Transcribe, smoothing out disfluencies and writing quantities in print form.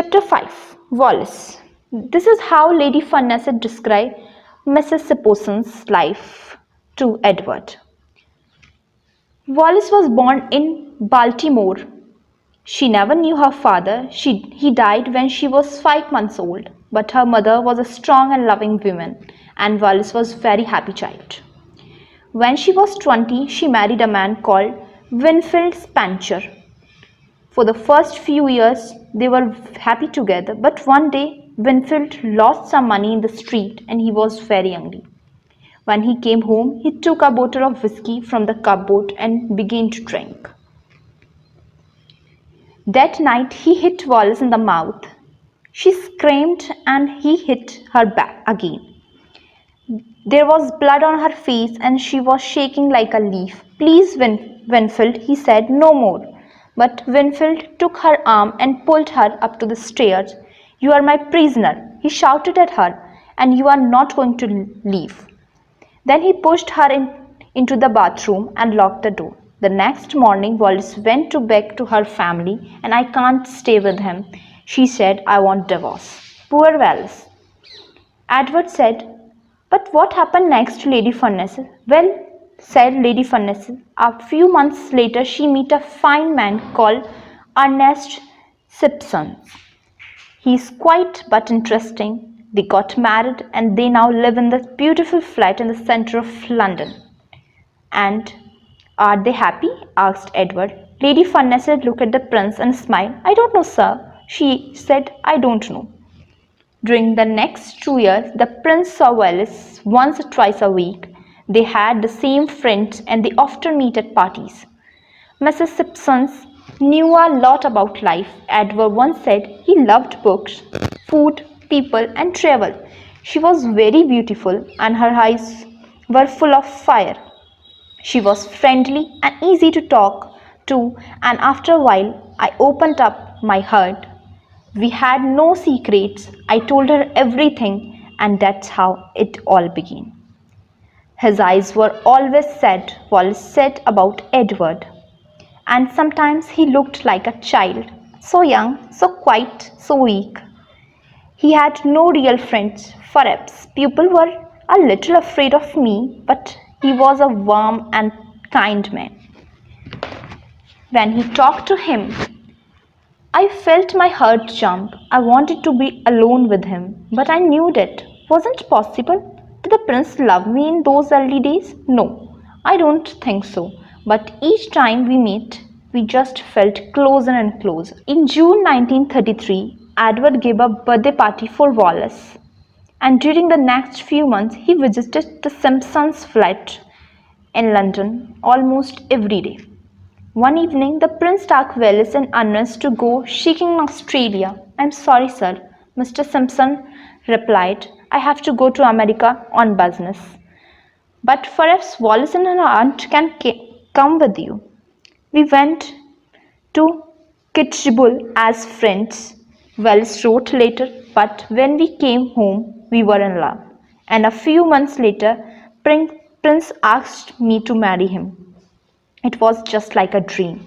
Chapter 5 Wallis. This is how Lady Farnese described Mrs. Sipposon's life to Edward. Wallis was born in Baltimore. She never knew her father. He died when she was 5 months old. But her mother was a strong and loving woman, and Wallis was a very happy child. When she was 20, she married a man called Winfield Spencer. For the first few years, they were happy together, but one day, Winfield lost some money in the street and he was very angry. When he came home, he took a bottle of whiskey from the cupboard and began to drink. That night, he hit Wallis in the mouth. She screamed and he hit her back again. There was blood on her face and she was shaking like a leaf. "Please, Winfield," he said, "no more." But Winfield took her arm and pulled her up to the stairs. "You are my prisoner," he shouted at her, "and you are not going to leave." Then he pushed her into the bathroom and locked the door. The next morning, Wallis went back to her family. "And I can't stay with him," she said. "I want divorce." Poor Wallis. Edward said, "But what happened next, Lady Farnese?" "Well," said Lady Farnese, "a few months later she met a fine man called Ernest Simpson. He's quiet but interesting. They got married and they now live in this beautiful flat in the center of London." "And are they happy?" asked Edward. Lady Farnese looked at the prince and smiled. "I don't know, sir," she said. "I don't know." During the next 2 years, the prince saw Wallis once or twice a week. They had the same friends and they often met at parties. Mrs. Simpson knew a lot about life. Edward once said he loved books, food, people, and travel. She was very beautiful and her eyes were full of fire. She was friendly and easy to talk to, and after a while I opened up my heart. We had no secrets. I told her everything, and that's how it all began. His eyes were always sad, Wallis said about Edward. And sometimes he looked like a child, so young, so quiet, so weak. He had no real friends. Perhaps people were a little afraid of me, but he was a warm and kind man. When he talked to him, I felt my heart jump. I wanted to be alone with him, but I knew that wasn't possible. Did the prince love me in those early days? No, I don't think so. But each time we met, we just felt closer and closer. In June 1933, Edward gave a birthday party for Wallis, and during the next few months, he visited the Simpsons' flat in London almost every day. One evening, the prince took Wallis and Ernest to go skiing in Australia. "I'm sorry, sir," Mr. Simpson replied. "I have to go to America on business. But perhaps Wallis and her aunt can come with you." "We went to Kitchbull as friends," Wallis wrote later, "but when we came home, we were in love. And a few months later, Prince asked me to marry him. It was just like a dream."